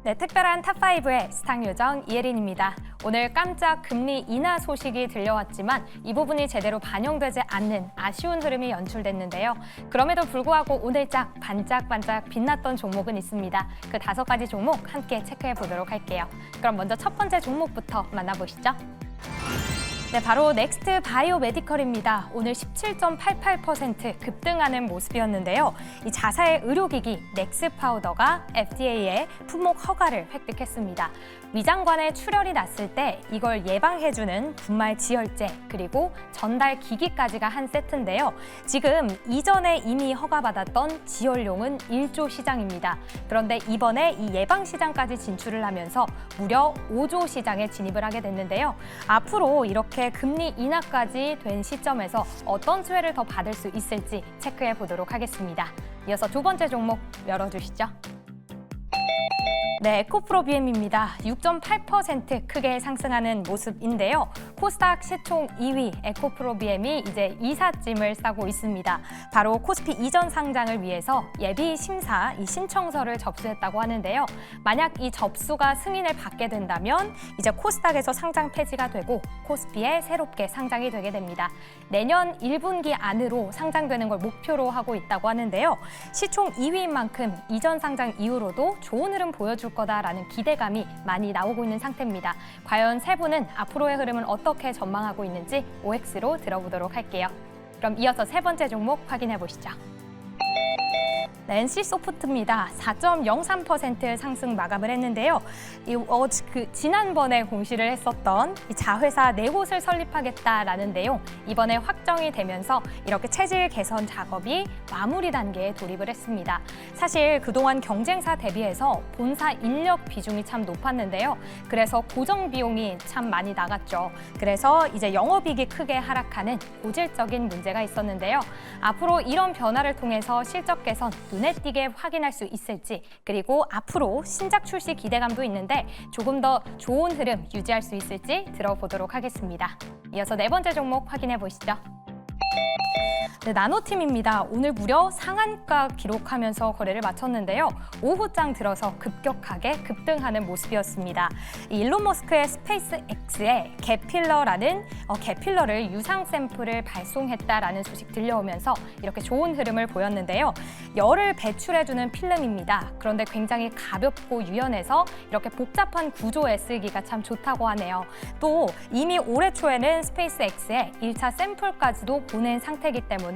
네, 특별한 탑5의 스탁 요정 이혜린입니다. 오늘 깜짝 금리 인하 소식이 들려왔지만 이 부분이 제대로 반영되지 않는 아쉬운 흐름이 연출됐는데요. 그럼에도 불구하고 오늘짝 반짝반짝 빛났던 종목은 있습니다. 그 5가지 종목 함께 체크해 보도록 할게요. 그럼 먼저 첫 번째 종목부터 만나보시죠. 네, 바로 넥스트 바이오메디컬입니다. 오늘 17.88% 급등하는 모습이었는데요. 이 자사의 의료기기 넥스파우더가 FDA의 품목 허가를 획득했습니다. 위장관에 출혈이 났을 때 이걸 예방해주는 분말 지혈제 그리고 전달 기기까지가 한 세트인데요. 지금 이전에 이미 허가받았던 지혈용은 1조 시장입니다. 그런데 이번에 이 예방 시장까지 진출을 하면서 무려 5조 시장에 진입을 하게 됐는데요. 앞으로 이렇게 금리 인하까지 된 시점에서 어떤 수혜를 더 받을 수 있을지 체크해 보도록 하겠습니다. 이어서 두 번째 종목 열어주시죠. 네, 에코프로비엠입니다. 6.8% 크게 상승하는 모습인데요. 코스닥 시총 2위 에코프로비엠이 이제 이삿짐을 싸고 있습니다. 바로 코스피 이전 상장을 위해서 예비 심사 이 신청서를 접수했다고 하는데요. 만약 이 접수가 승인을 받게 된다면 이제 코스닥에서 상장 폐지가 되고 코스피에 새롭게 상장이 되게 됩니다. 내년 1분기 안으로 상장되는 걸 목표로 하고 있다고 하는데요. 시총 2위인 만큼 이전 상장 이후로도 좋은 흐름 보여줄 거다라는 기대감이 많이 나오고 있는 상태입니다. 과연 세 분은 앞으로의 흐름은 어떻게 전망하고 있는지 OX로 들어보도록 할게요. 그럼 이어서 세 번째 종목 확인해 보시죠. 네, NC소프트입니다. 4.03% 상승 마감을 했는데요. 지난번에 공시를 했었던 이 자회사 4곳을 설립하겠다라는 내용 이번에 확정이 되면서 이렇게 체질 개선 작업이 마무리 단계에 돌입을 했습니다. 사실 그동안 경쟁사 대비해서 본사 인력 비중이 참 높았는데요. 그래서 고정 비용이 참 많이 나갔죠. 그래서 이제 영업이익이 크게 하락하는 고질적인 문제가 있었는데요. 앞으로 이런 변화를 통해서 실적 개선 눈에 띄게 확인할 수 있을지 그리고 앞으로 신작 출시 기대감도 있는데 조금 더 좋은 흐름 유지할 수 있을지 들어보도록 하겠습니다. 이어서 네 번째 종목 확인해 보시죠. 네, 나노팀입니다. 오늘 무려 상한가 기록하면서 거래를 마쳤는데요. 오후장 들어서 급격하게 급등하는 모습이었습니다. 일론 머스크의 스페이스 X에 개필러라는 개필러를 유상 샘플을 발송했다라는 소식 들려오면서 이렇게 좋은 흐름을 보였는데요. 열을 배출해주는 필름입니다. 그런데 굉장히 가볍고 유연해서 이렇게 복잡한 구조에 쓰기가 참 좋다고 하네요. 또 이미 올해 초에는 스페이스 X에 1차 샘플까지도 보낸 상태이기 때문에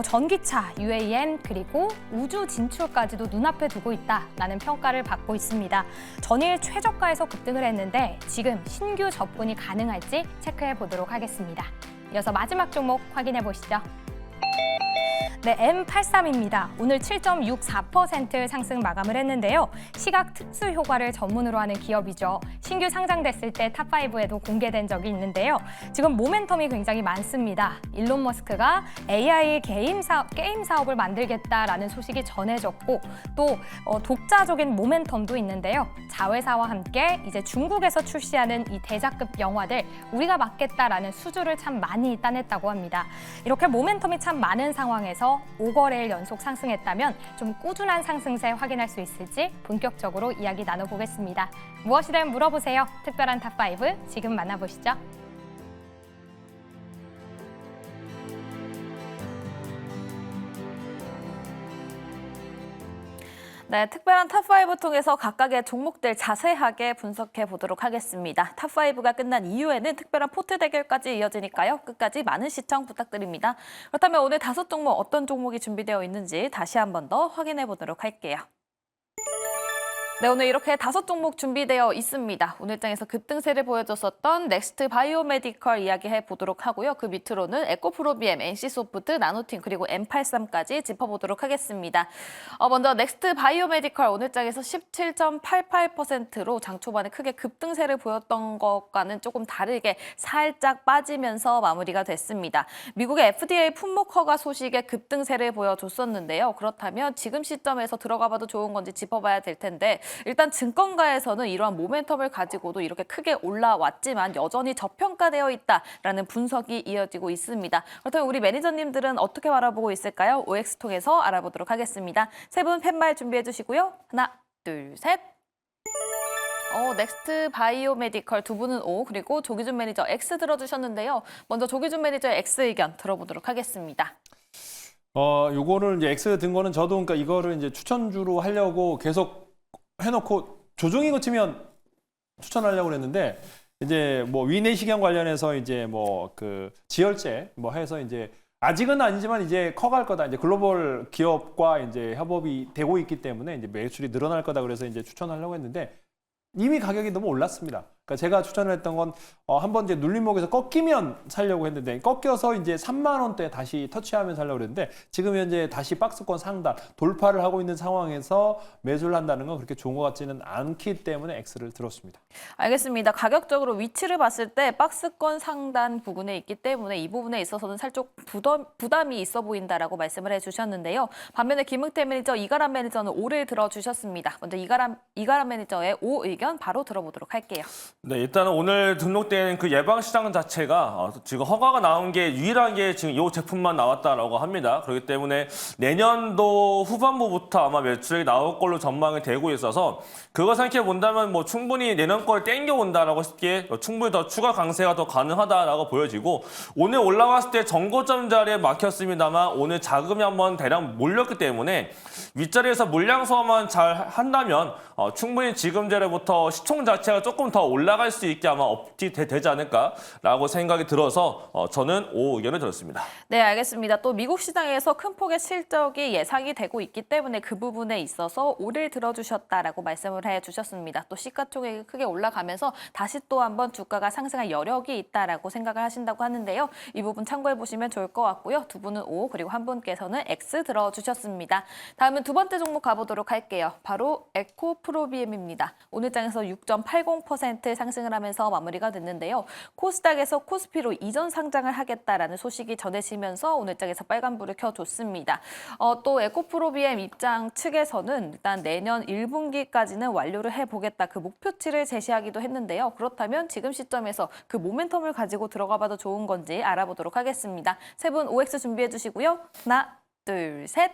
전기차, UAM 그리고 우주 진출까지도 눈앞에 두고 있다라는 평가를 받고 있습니다. 전일 최저가에서 급등을 했는데 지금 신규 접근이 가능할지 체크해 보도록 하겠습니다. 이어서 마지막 종목 확인해 보시죠. 네, M83입니다. 오늘 7.64% 상승 마감을 했는데요. 시각 특수 효과를 전문으로 하는 기업이죠. 신규 상장됐을 때 탑5에도 공개된 적이 있는데요. 지금 모멘텀이 굉장히 많습니다. 일론 머스크가 AI 게임 사업을 만들겠다라는 소식이 전해졌고 또 독자적인 모멘텀도 있는데요. 자회사와 함께 이제 중국에서 출시하는 이 대작급 영화들 우리가 맡겠다라는 수주를 참 많이 따냈다고 합니다. 이렇게 모멘텀이 참 많은 상황에서 5거래일 연속 상승했다면 좀 꾸준한 상승세 확인할 수 있을지 본격적으로 이야기 나눠보겠습니다. 무엇이든 물어보세요. 특별한 탑5 지금 만나보시죠. 네, 특별한 탑5 통해서 각각의 종목들 자세하게 분석해 보도록 하겠습니다. 탑5가 끝난 이후에는 특별한 포트 대결까지 이어지니까요. 끝까지 많은 시청 부탁드립니다. 그렇다면 오늘 5종목 어떤 종목이 준비되어 있는지 다시 한 번 더 확인해 보도록 할게요. 네, 오늘 이렇게 5종목 준비되어 있습니다. 오늘 장에서 급등세를 보여줬었던 넥스트 바이오메디컬 이야기해 보도록 하고요. 그 밑으로는 에코프로비엠, NC소프트, 나노팀 그리고 M83까지 짚어보도록 하겠습니다. 먼저 넥스트 바이오메디컬 오늘 장에서 17.88%로 장 초반에 크게 급등세를 보였던 것과는 조금 다르게 살짝 빠지면서 마무리가 됐습니다. 미국의 FDA 품목 허가 소식에 급등세를 보여줬었는데요. 그렇다면 지금 시점에서 들어가봐도 좋은 건지 짚어봐야 될 텐데 일단 증권가에서는 이러한 모멘텀을 가지고도 이렇게 크게 올라왔지만 여전히 저평가되어 있다라는 분석이 이어지고 있습니다. 그렇다면 우리 매니저님들은 어떻게 바라보고 있을까요? OX 통해서 알아보도록 하겠습니다. 세 분 팻말 준비해 주시고요. 하나, 둘, 셋. 넥스트 바이오메디컬 두 분은 O, 그리고 조기준 매니저 X 들어주셨는데요. 먼저 조기준 매니저의 X 의견 들어보도록 하겠습니다. 요거를 이제 X 든 거는 저도 그러니까 이거를 이제 추천주로 하려고 계속 해놓고 조정이 거치면 추천하려고 그랬는데 이제 뭐 위내시경 관련해서 이제 뭐 그 지혈제 뭐 해서 이제 아직은 아니지만 이제 커갈 거다. 이제 글로벌 기업과 이제 협업이 되고 있기 때문에 이제 매출이 늘어날 거다. 그래서 이제 추천하려고 했는데 이미 가격이 너무 올랐습니다. 그러니까 제가 추천을 했던 건 한번 이제 눌림목에서 꺾이면 살려고 했는데 꺾여서 이제 3만 원대 다시 터치하면 살려고 그랬는데 지금 현재 다시 박스권 상단 돌파를 하고 있는 상황에서 매수를 한다는 건 그렇게 좋은 것 같지는 않기 때문에 X를 들었습니다. 알겠습니다. 가격적으로 위치를 봤을 때 박스권 상단 부근에 있기 때문에 이 부분에 있어서는 살짝 부담이 있어 보인다라고 말씀을 해주셨는데요. 반면에 김흥태 매니저, 이가람 매니저는 O를 들어주셨습니다. 먼저 이가람 매니저의 O 의견 바로 들어보도록 할게요. 네, 일단은 오늘 등록된 그 예방시장 자체가 지금 허가가 나온 게 유일하게 지금 이 제품만 나왔다라고 합니다. 그렇기 때문에 내년도 후반부부터 아마 매출이 나올 걸로 전망이 되고 있어서 그거 생각해 본다면 뭐 충분히 내년 걸 땡겨온다라고 싶기에 충분히 더 추가 강세가 더 가능하다라고 보여지고 오늘 올라왔을 때 정고점 자리에 막혔습니다만 오늘 자금이 한번 대량 몰렸기 때문에 윗자리에서 물량 소화만 잘 한다면 충분히 지금 자리부터 시총 자체가 조금 더 올라갈 수 있게 아마 업이 되지 않을까라고 생각이 들어서 저는 O 의견을 들었습니다. 네, 알겠습니다. 또 미국 시장에서 큰 폭의 실적이 예상이 되고 있기 때문에 그 부분에 있어서 O를 들어주셨다라고 말씀을 해주셨습니다. 또 시가총액이 크게 올라가면서 다시 또 한번 주가가 상승할 여력이 있다라고 생각을 하신다고 하는데요. 이 부분 참고해 보시면 좋을 것 같고요. 두 분은 O, 그리고 한 분께서는 X 들어주셨습니다. 다음은 두 번째 종목 가보도록 할게요. 바로 에코프로비엠입니다. 오늘 장에서 6.80% 상승을 하면서 마무리가 됐는데요. 코스닥에서 코스피로 이전 상장을 하겠다라는 소식이 전해지면서 오늘 장에서 빨간불을 켜줬습니다. 또 에코프로비엠 입장 측에서는 일단 내년 1분기까지는 완료를 해보겠다, 그 목표치를 제시하기도 했는데요. 그렇다면 지금 시점에서 그 모멘텀을 가지고 들어가봐도 좋은 건지 알아보도록 하겠습니다. 세 분 OX 준비해 주시고요. 하나, 둘, 셋.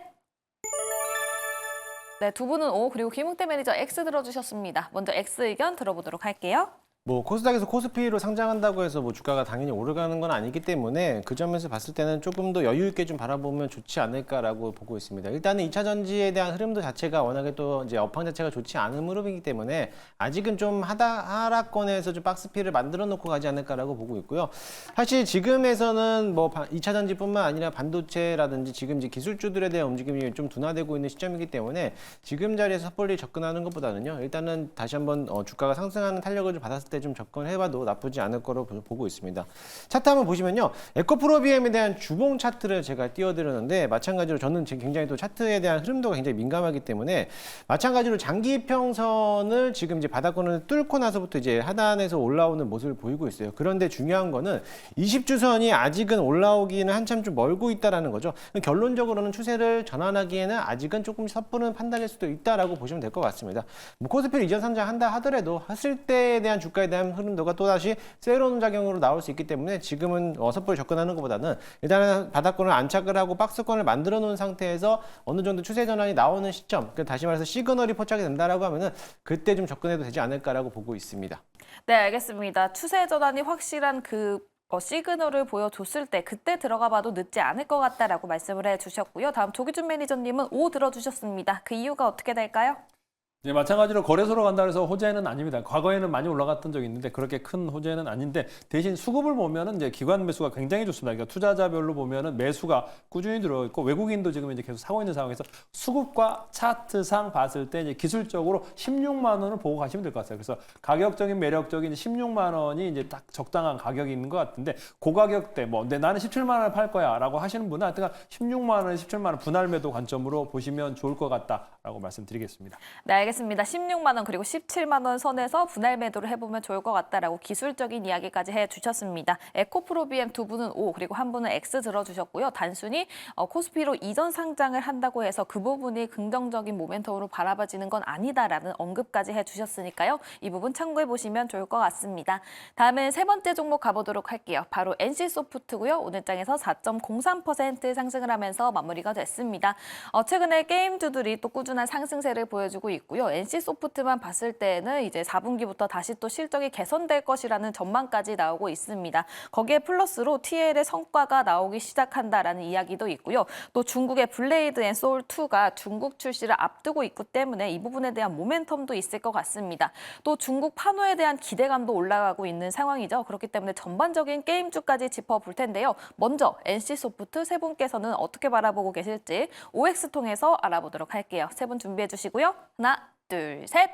네, 두 분은 O, 그리고 김흥태 매니저 X 들어주셨습니다. 먼저 X 의견 들어보도록 할게요. 뭐 코스닥에서 코스피로 상장한다고 해서 뭐 주가가 당연히 오르가는 건 아니기 때문에 그 점에서 봤을 때는 조금 더 여유 있게 좀 바라보면 좋지 않을까라고 보고 있습니다. 일단은 2차 전지에 대한 흐름도 자체가 워낙에 또 이제 업황 자체가 좋지 않은 흐름이기 때문에 아직은 좀 하락권에서 좀 박스피를 만들어 놓고 가지 않을까라고 보고 있고요. 사실 지금에서는 뭐 2차 전지뿐만 아니라 반도체라든지 지금 이제 기술주들에 대한 움직임이 좀 둔화되고 있는 시점이기 때문에 지금 자리에서 섣불리 접근하는 것보다는요. 일단은 다시 한번 주가가 상승하는 탄력을 좀 받았을 때 좀 접근해봐도 나쁘지 않을 거로 보고 있습니다. 차트 한번 보시면요. 에코프로비엠에 대한 주봉 차트를 제가 띄워드렸는데 마찬가지로 저는 굉장히 또 차트에 대한 흐름도가 굉장히 민감하기 때문에 마찬가지로 장기 평선을 지금 이제 바닥권을 뚫고 나서부터 이제 하단에서 올라오는 모습을 보이고 있어요. 그런데 중요한 거는 20주선이 아직은 올라오기는 한참 좀 멀고 있다라는 거죠. 결론적으로는 추세를 전환하기에는 아직은 조금 섣부른 판단일 수도 있다라고 보시면 될 것 같습니다. 뭐 코스피를 이전 상장한다 하더라도 했을 때에 대한 주가에 대한 흐름도가 또다시 세일온 작용으로 나올 수 있기 때문에 지금은 섣불리 접근하는 것보다는 일단은 바닥권을 안착을 하고 박스권을 만들어 놓은 상태에서 어느 정도 추세 전환이 나오는 시점, 다시 말해서 시그널이 포착이 된다라고 하면은 그때 좀 접근해도 되지 않을까라고 보고 있습니다. 네, 알겠습니다. 추세 전환이 확실한 그 시그널을 보여줬을 때 그때 들어가 봐도 늦지 않을 것 같다라고 말씀을 해주셨고요. 다음 조기준 매니저님은 O 들어주셨습니다. 그 이유가 어떻게 될까요? 네, 마찬가지로 거래소로 간다 해서 호재는 아닙니다. 과거에는 많이 올라갔던 적이 있는데 그렇게 큰 호재는 아닌데 대신 수급을 보면은 이제 기관 매수가 굉장히 좋습니다. 그러니까 투자자별로 보면은 매수가 꾸준히 들어 있고 외국인도 지금 이제 계속 사고 있는 상황에서 수급과 차트상 봤을 때 이제 기술적으로 16만 원을 보고 가시면 될 것 같아요. 그래서 가격적인 매력적인 16만 원이 이제 딱 적당한 가격이 있는 것 같은데 고가격대 뭐 근데 나는 17만 원을 팔 거야라고 하시는 분은 하여튼 16만 원, 17만 원 분할 매도 관점으로 보시면 좋을 것 같다라고 말씀드리겠습니다. 네, 알겠습니다. 16만 원 그리고 17만 원 선에서 분할 매도를 해보면 좋을 것 같다라고 기술적인 이야기까지 해주셨습니다. 에코프로비엠 두 분은 O, 그리고 한 분은 X 들어주셨고요. 단순히 코스피로 이전 상장을 한다고 해서 그 부분이 긍정적인 모멘텀으로 바라봐지는 건 아니다라는 언급까지 해주셨으니까요. 이 부분 참고해보시면 좋을 것 같습니다. 다음은 세 번째 종목 가보도록 할게요. 바로 NC소프트고요. 오늘 장에서 4.03% 상승을 하면서 마무리가 됐습니다. 최근에 게임주들이 또 꾸준한 만한 상승세를 보여주고 있고요. NC소프트만 봤을 때는 이제 4분기부터 다시 또 실적이 개선될 것이라는 전망까지 나오고 있습니다. 거기에 플러스로 TL의 성과가 나오기 시작한다라는 이야기도 있고요. 또 중국의 블레이드 앤 소울 2가 중국 출시를 앞두고 있기 때문에 이 부분에 대한 모멘텀도 있을 것 같습니다. 또 중국 판호에 대한 기대감도 올라가고 있는 상황이죠. 그렇기 때문에 전반적인 게임주까지 짚어볼 텐데요. 먼저 NC소프트 세 분께서는 어떻게 바라보고 계실지 OX 통해서 알아보도록 할게요. 세 분 준비해 주시고요. 하나, 둘, 셋.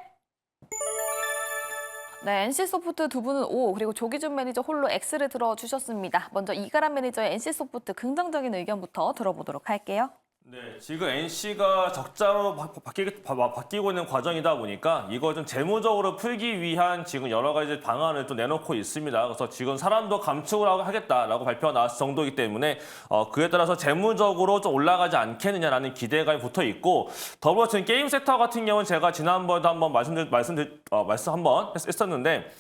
네, NC소프트 두 분은 O, 그리고 조기준 매니저 홀로 X를 들어주셨습니다. 먼저 이가람 매니저의 NC소프트 긍정적인 의견부터 들어보도록 할게요. 네, 지금 NC가 적자로 바뀌고 있는 과정이다 보니까 이걸 좀 재무적으로 풀기 위한 지금 여러 가지 방안을 또 내놓고 있습니다. 그래서 지금 사람도 감축을 하겠다라고 발표가 나왔을 정도이기 때문에 그에 따라서 재무적으로 좀 올라가지 않겠느냐라는 기대감이 붙어 있고, 더불어 지금 게임 섹터 같은 경우는 제가 지난번에도 한번 말씀 한번 했었는데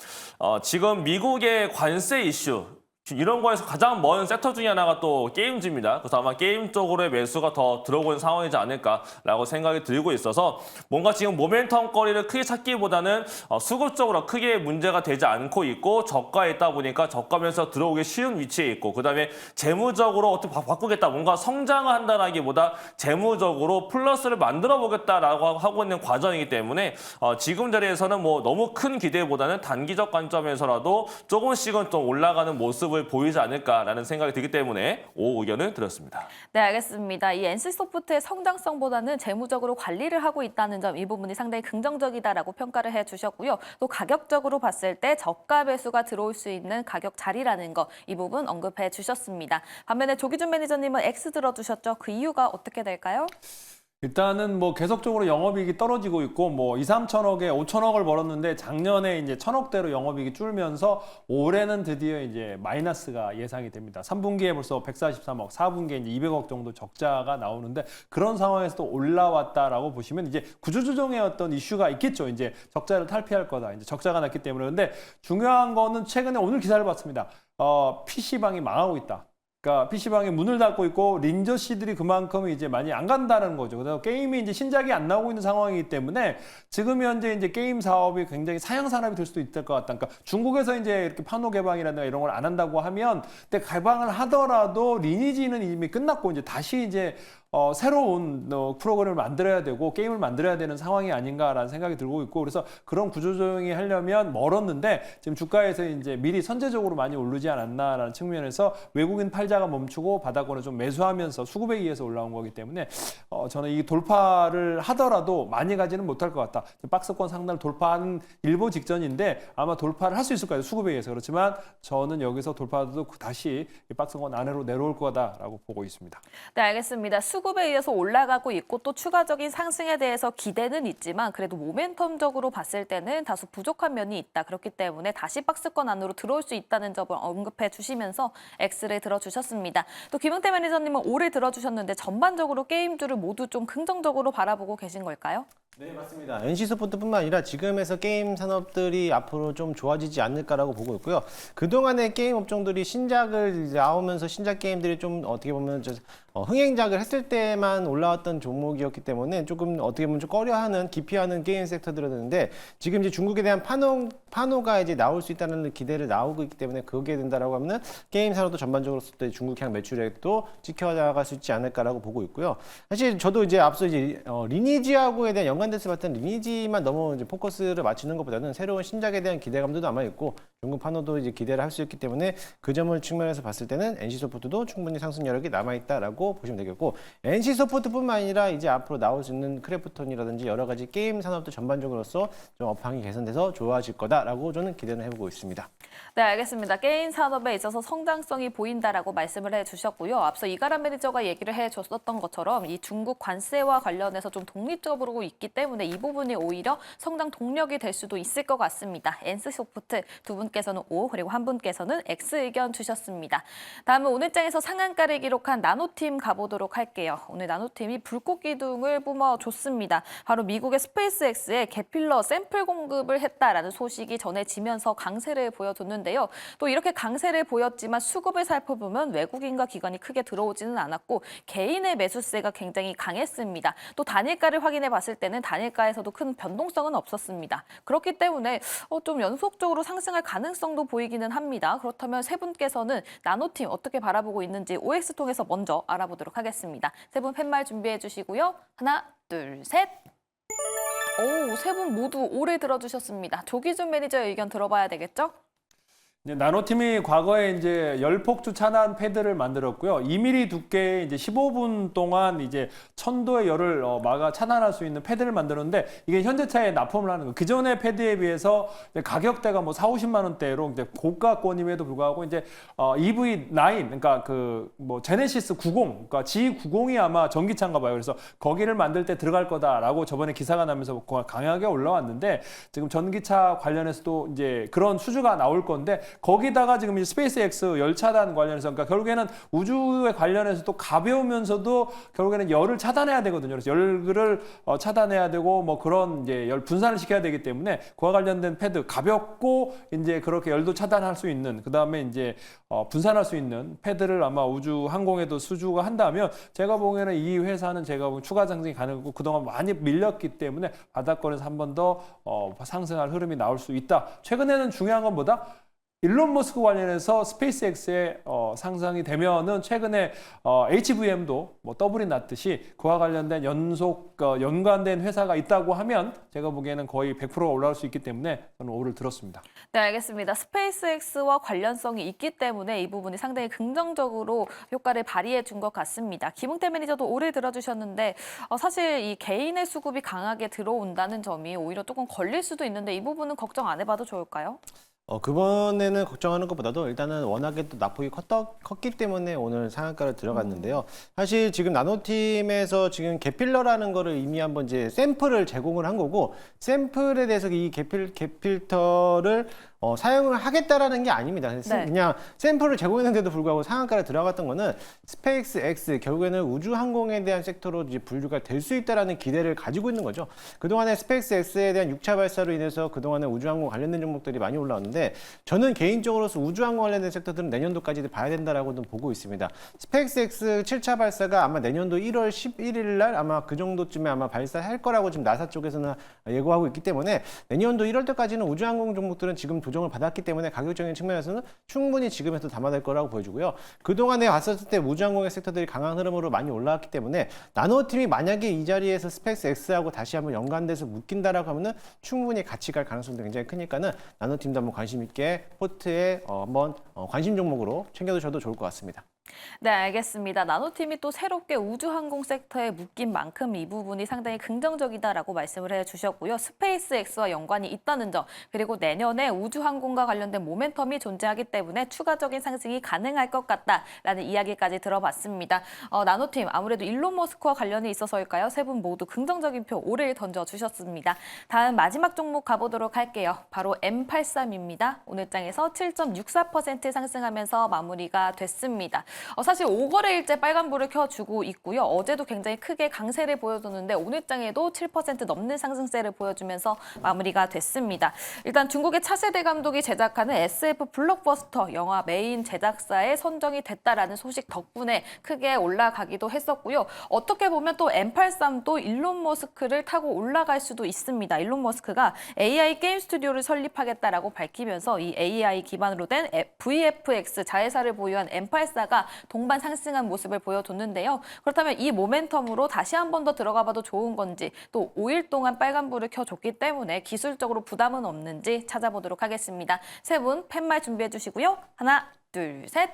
지금 미국의 관세 이슈 이런 거에서 가장 먼 섹터 중에 하나가 또 게임즈입니다. 그래서 아마 게임 쪽으로의 매수가 더 들어오고 있는 상황이지 않을까라고 생각이 들고 있어서 뭔가 지금 모멘텀 거리를 크게 찾기보다는 수급 적으로 크게 문제가 되지 않고 있고 저가에 있다 보니까 저가면서 들어오기 쉬운 위치에 있고, 그다음에 재무적으로 어떻게 바꾸겠다, 뭔가 성장을 한다라기보다 재무적으로 플러스를 만들어 보겠다라고 하고 있는 과정이기 때문에 지금 자리에서는 뭐 너무 큰 기대보다는 단기적 관점에서라도 조금씩은 좀 올라가는 모습을 보이지 않을까라는 생각이 들기 때문에 O 의견을 드렸습니다. 네, 알겠습니다. 이 NC소프트의 성장성보다는 재무적으로 관리를 하고 있다는 점, 이 부분이 상당히 긍정적이다라고 평가를 해주셨고요. 또 가격적으로 봤을 때 저가 배수가 들어올 수 있는 가격 자리라는 거, 이 부분 언급해 주셨습니다. 반면에 조기준 매니저님은 X 들어주셨죠. 그 이유가 어떻게 될까요? 일단은 뭐 계속적으로 영업이익이 떨어지고 있고 뭐 2, 3천억에 5천억을 벌었는데 작년에 이제 1,000억대로 영업이익이 줄면서 올해는 드디어 이제 마이너스가 예상이 됩니다. 3분기에 벌써 143억, 4분기에 이제 200억 정도 적자가 나오는데 그런 상황에서 또 올라왔다라고 보시면 이제 구조조정의 어떤 이슈가 있겠죠. 이제 적자를 탈피할 거다. 이제 적자가 났기 때문에. 근데 중요한 거는 최근에 오늘 기사를 봤습니다. PC방이 망하고 있다. 그러니까 PC방에 문을 닫고 있고 린저씨들이 그만큼 이제 많이 안 간다는 거죠. 그래서 게임이 이제 신작이 안 나오고 있는 상황이기 때문에 지금 현재 이제 게임 사업이 굉장히 사양 산업이 될 수도 있을 것 같다. 그러니까 중국에서 이제 이렇게 판호 개방이라든가 이런 걸 안 한다고 하면, 근데 개방을 하더라도 리니지는 이미 끝났고 이제 다시 이제 새로운 프로그램을 만들어야 되고 게임을 만들어야 되는 상황이 아닌가라는 생각이 들고 있고, 그래서 그런 구조조정이 하려면 멀었는데 지금 주가에서 이제 미리 선제적으로 많이 오르지 않았나라는 측면에서 외국인 팔자가 멈추고 바닥권을 좀 매수하면서 수급에 의해서 올라온 거기 때문에 저는 이 돌파를 하더라도 많이 가지는 못할 것 같다. 박스권 상단을 돌파한 일보 직전인데 아마 돌파를 할 수 있을 거예요. 수급에 의해서. 그렇지만 저는 여기서 돌파도 다시 박스권 안으로 내려올 거다라고 보고 있습니다. 네, 알겠습니다. 수급에 의해서 올라가고 있고 또 추가적인 상승에 대해서 기대는 있지만 그래도 모멘텀적으로 봤을 때는 다소 부족한 면이 있다. 그렇기 때문에 다시 박스권 안으로 들어올 수 있다는 점을 언급해 주시면서 X를 들어주셨습니다. 또 김용태 매니저님은 O를 들어주셨는데 전반적으로 게임주를 모두 좀 긍정적으로 바라보고 계신 걸까요? 네, 맞습니다. NC소프트뿐만 아니라 지금에서 게임 산업들이 앞으로 좀 좋아지지 않을까라고 보고 있고요. 그동안의 게임 업종들이 신작을 이제 나오면서 신작 게임들이 좀 어떻게 보면 흥행작을 했을 때만 올라왔던 종목이었기 때문에 조금 어떻게 보면 좀 꺼려하는, 기피하는 게임 섹터들이었는데 지금 이제 중국에 대한 판호가 이제 나올 수 있다는 기대를 나오고 있기 때문에 그게 된다라고 하면 게임 산업도 전반적으로 봤을 때 중국향 매출액도 지켜나갈 수 있지 않을까라고 보고 있고요. 사실 저도 이제 앞서 이제 리니지하고에 대한 연관돼서 봤던 리니지만 너무 이제 포커스를 맞추는 것보다는 새로운 신작에 대한 기대감도 남아 있고 중국 판호도 이제 기대를 할 수 있기 때문에 그 점을 측면에서 봤을 때는 NC소프트도 충분히 상승 여력이 남아 있다라고 보시면 되겠고, NC소프트뿐만 아니라 이제 앞으로 나올 수 있는 크래프톤이라든지 여러 가지 게임 산업도 전반적으로서 좀 업황이 개선돼서 좋아질 거다라고 저는 기대를 해보고 있습니다. 네, 알겠습니다. 게임 산업에 있어서 성장성이 보인다라고 말씀을 해주셨고요. 앞서 이가람 매니저가 얘기를 해줬었던 것처럼 이 중국 관세와 관련해서 좀 독립적으로 있기 때문에 이 부분이 오히려 성장 동력이 될 수도 있을 것 같습니다. NC소프트 두 분께서는 O, 그리고 한 분께서는 X 의견 주셨습니다. 다음은 오늘장에서 상한가를 기록한 나노팀 가보도록 할게요. 오늘 나노팀이 불꽃 기둥을 뿜어줬습니다. 바로 미국의 스페이스X에 개필러 샘플 공급을 했다라는 소식이 전해지면서 강세를 보여줬는데요. 또 이렇게 강세를 보였지만 수급을 살펴보면 외국인과 기관이 크게 들어오지는 않았고 개인의 매수세가 굉장히 강했습니다. 또 단일가를 확인해 봤을 때는 단일가에서도 큰 변동성은 없었습니다. 그렇기 때문에 좀 연속적으로 상승할 가능성도 보이기는 합니다. 그렇다면 세 분께서는 나노팀 어떻게 바라보고 있는지 OX 통해서 먼저 알아보도록 하겠습니다. 세 분 팻말 준비해 주시고요. 하나, 둘, 셋. 오, 세 분 모두 오래 들어주셨습니다. 조기준 매니저의 의견 들어봐야 되겠죠? 이제 나노팀이 과거에 이제 열폭주 차단 패드를 만들었고요. 2mm 두께의 이제 15분 동안 이제 1000도의 열을 막아 차단할 수 있는 패드를 만들었는데 이게 현대차에 납품을 하는 거예요. 기존의 패드에 비해서 가격대가 뭐 4, 50만 원대로 이제 고가권임에도 불구하고 이제 EV9 그러니까 그 뭐 제네시스 90 그러니까 G90이 아마 전기차인가 봐요. 그래서 거기를 만들 때 들어갈 거다라고 저번에 기사가 나면서 강하게 올라왔는데 지금 전기차 관련해서도 이제 그런 수주가 나올 건데 거기다가 지금 이제 스페이스X 열 차단 관련해서 그러니까 결국에는 우주에 관련해서도 가벼우면서도 결국에는 열을 차단해야 되거든요. 그래서 열을 차단해야 되고 뭐 그런 이제 열 분산을 시켜야 되기 때문에 그와 관련된 패드 가볍고 이제 그렇게 열도 차단할 수 있는 그다음에 이제 분산할 수 있는 패드를 아마 우주 항공에도 수주가 한다면 제가 보기에는 이 회사는 제가 보기엔 추가 상승이 가능하고 그동안 많이 밀렸기 때문에 바닥권에서 한 번 더 상승할 흐름이 나올 수 있다. 최근에는 중요한 건 뭐다? 일론 머스크 관련해서 스페이스X의 상승이 되면은 최근에 HVM도 뭐 더블이 났듯이 그와 관련된 연관된 회사가 있다고 하면 제가 보기에는 거의 100%가 올라올 수 있기 때문에 저는 O를 들었습니다. 네, 알겠습니다. 스페이스X와 관련성이 있기 때문에 이 부분이 상당히 긍정적으로 효과를 발휘해 준 것 같습니다. 김웅태 매니저도 오래 들어주셨는데 사실 이 개인의 수급이 강하게 들어온다는 점이 오히려 조금 걸릴 수도 있는데 이 부분은 걱정 안 해봐도 좋을까요? 그번에는 걱정하는 것보다도 일단은 워낙에 또 낙폭이 컸기 때문에 오늘 상한가를 들어갔는데요. 사실 지금 나노팀에서 지금 개필러라는 거를 이미 한번 이제 샘플을 제공을 한 거고 샘플에 대해서 이 개필터를 사용을 하겠다라는 게 아닙니다. 네. 그냥 샘플을 제공했는데도 불구하고 상한가를 들어갔던 거는 스페이스X 결국에는 우주항공에 대한 섹터로 이제 분류가 될 수 있다라는 기대를 가지고 있는 거죠. 그동안에 스페이스X에 대한 6차 발사로 인해서 그동안에 우주항공 관련된 종목들이 많이 올라왔는데 저는 개인적으로서 우주항공 관련된 섹터들은 내년도까지 봐야 된다라고는 보고 있습니다. 스페이스X 7차 발사가 아마 내년도 1월 11일 날 아마 그 정도쯤에 아마 발사할 거라고 지금 나사 쪽에서는 예고하고 있기 때문에 내년도 1월 때까지는 우주항공 종목들은 지금 조정을 받았기 때문에 가격적인 측면에서는 충분히 지금에도 담아낼 거라고 보여주고요. 그동안에 왔었을 때 우주항공의 섹터들이 강한 흐름으로 많이 올라왔기 때문에 나노팀이 만약에 이 자리에서 스페이스X하고 다시 한번 연관돼서 묶인다라고 하면은 충분히 같이 갈 가능성도 굉장히 크니까는 나노팀도 한번 관심 있게 포트에 한번 관심 종목으로 챙겨두셔도 좋을 것 같습니다. 네, 알겠습니다. 나노팀이 또 새롭게 우주항공 섹터에 묶인 만큼 이 부분이 상당히 긍정적이다라고 말씀을 해주셨고요. 스페이스X와 연관이 있다는 점, 그리고 내년에 우주항공과 관련된 모멘텀이 존재하기 때문에 추가적인 상승이 가능할 것 같다라는 이야기까지 들어봤습니다. 나노팀, 아무래도 일론 머스크와 관련이 있어서일까요? 세 분 모두 긍정적인 표 O를 던져주셨습니다. 다음 마지막 종목 가보도록 할게요. 바로 M83입니다. 오늘 장에서 7.64% 상승하면서 마무리가 됐습니다. 사실 5거래일째 빨간불을 켜주고 있고요. 어제도 굉장히 크게 강세를 보여줬는데 오늘 장에도 7% 넘는 상승세를 보여주면서 마무리가 됐습니다. 일단 중국의 차세대 감독이 제작하는 SF 블록버스터 영화 메인 제작사에 선정이 됐다라는 소식 덕분에 크게 올라가기도 했었고요. 어떻게 보면 또 M83도 일론 머스크를 타고 올라갈 수도 있습니다. 일론 머스크가 AI 게임 스튜디오를 설립하겠다라고 밝히면서 이 AI 기반으로 된 VFX 자회사를 보유한 M84가 동반 상승한 모습을 보여줬는데요. 그렇다면 이 모멘텀으로 다시 한 번 더 들어가봐도 좋은 건지 또 5일 동안 빨간불을 켜줬기 때문에 기술적으로 부담은 없는지 찾아보도록 하겠습니다. 세 분 팻말 준비해 주시고요. 하나, 둘, 셋.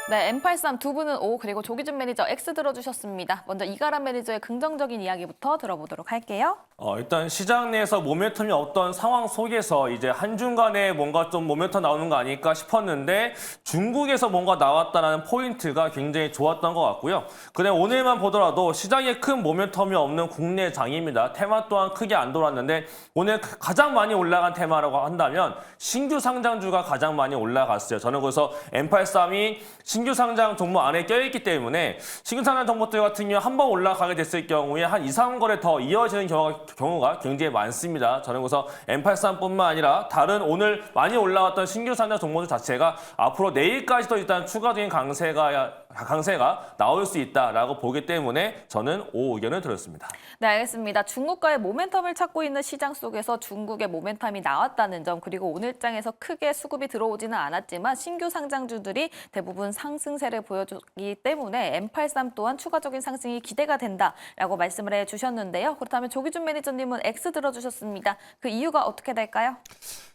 네, M83 두 분은 O 그리고 조기준 매니저 X 들어주셨습니다. 먼저 이가람 매니저의 긍정적인 이야기부터 들어보도록 할게요. 일단 시장 내에서 모멘텀이 없던 상황 속에서 이제 한중간에 뭔가 좀 모멘텀 나오는 거 아닐까 싶었는데 중국에서 뭔가 나왔다는 포인트가 굉장히 좋았던 것 같고요. 그냥 오늘만 보더라도 시장에 큰 모멘텀이 없는 국내 장입니다. 테마 또한 크게 안 돌았는데 오늘 가장 많이 올라간 테마라고 한다면 신규 상장주가 가장 많이 올라갔어요. 저는 그래서 M83이 신규 상장 종목 안에 껴있기 때문에 신규 상장 종목들 같은 경우 한 번 올라가게 됐을 경우에 한 2, 3거래 더 이어지는 경우가 굉장히 많습니다. 저는 그래서 M83뿐만 아니라 다른 오늘 많이 올라왔던 신규 상장 종목들 자체가 앞으로 내일까지도 일단 추가적인 강세가 나올 수 있다라고 보기 때문에 저는 O 의견을 들었습니다. 네, 알겠습니다. 중국과의 모멘텀을 찾고 있는 시장 속에서 중국의 모멘텀이 나왔다는 점 그리고 오늘장에서 크게 수급이 들어오지는 않았지만 신규 상장주들이 대부분 상승세를 보여주기 때문에 M83 또한 추가적인 상승이 기대가 된다라고 말씀을 해주셨는데요. 그렇다면 조기준 매니저님은 X 들어주셨습니다. 그 이유가 어떻게 될까요?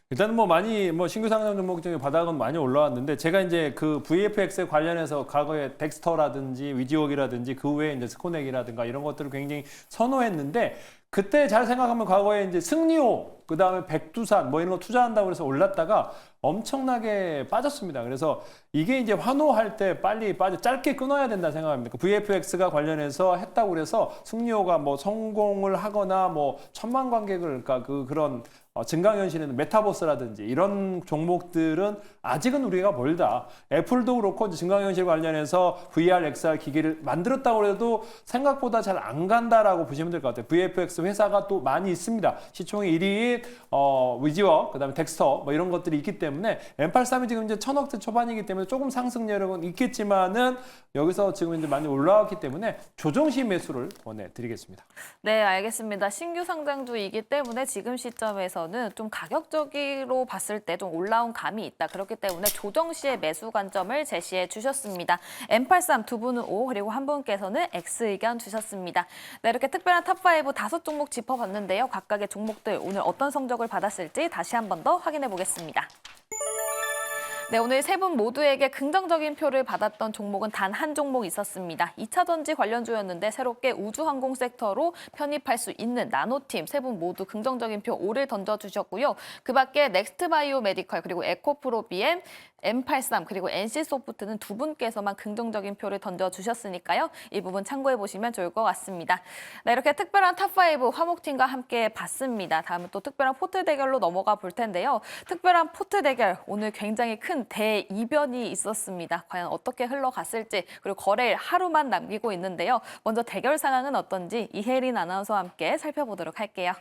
일단은 많이 신규 상장 종목 중에 바닥은 많이 올라왔는데 제가 이제 그 VFX 관련해서 과거에 덱스터라든지 위지웍이라든지 그 외에 이제 스코넥이라든가 이런 것들을 굉장히 선호했는데 그때 잘 생각하면 과거에 이제 승리호 그다음에 백두산 이런 거 투자한다고 해서 올랐다가 엄청나게 빠졌습니다. 그래서 이게 이제 환호할 때 빨리 짧게 끊어야 된다 생각합니다. VFX가 관련해서 했다고 그래서 승리호가 성공을 하거나 1,000만 관객을 그러니까 그런 증강현실에는 메타버스라든지 이런 종목들은 아직은 우리가 멀다. 애플도 그렇고 증강현실 관련해서 VR, XR 기기를 만들었다고 해도 생각보다 잘 안 간다라고 보시면 될 것 같아요. VFX 회사가 또 많이 있습니다. 시총의 1위인 위지웍, 그다음에 덱스터 이런 것들이 있기 때문에 M83이 지금 이제 1,000억대 초반이기 때문에 조금 상승 여력은 있겠지만은 여기서 지금 이제 많이 올라왔기 때문에 조정시 매수를 권해드리겠습니다. 네, 알겠습니다. 신규 상장주이기 때문에 지금 시점에서는 좀 가격적으로 봤을 때 좀 올라온 감이 있다. 그렇기 때문에 조정 시의 매수 관점을 제시해 주셨습니다. M83 두 분은 O 그리고 한 분께서는 X 의견 주셨습니다. 네, 이렇게 특별한 탑5 5종목 짚어봤는데요. 각각의 종목들 오늘 어떤 성적을 받았을지 다시 한 번 더 확인해 보겠습니다. 네, 오늘 세 분 모두에게 긍정적인 표를 받았던 종목은 단 한 종목 있었습니다. 2차 전지 관련주였는데 새롭게 우주항공 섹터로 편입할 수 있는 나노팀 세 분 모두 긍정적인 표 5를 던져주셨고요. 그 밖에 넥스트바이오 메디컬 그리고 에코프로비엠, M83 그리고 NC소프트는 두 분께서만 긍정적인 표를 던져주셨으니까요. 이 부분 참고해보시면 좋을 것 같습니다. 네, 이렇게 특별한 탑5 화목팀과 함께 봤습니다. 다음은 또 특별한 포트 대결로 넘어가 볼 텐데요. 특별한 포트 대결 오늘 굉장히 큰 대이변이 있었습니다. 과연 어떻게 흘러갔을지 그리고 거래일 하루만 남기고 있는데요. 먼저 대결 상황은 어떤지 이혜린 아나운서와 함께 살펴보도록 할게요.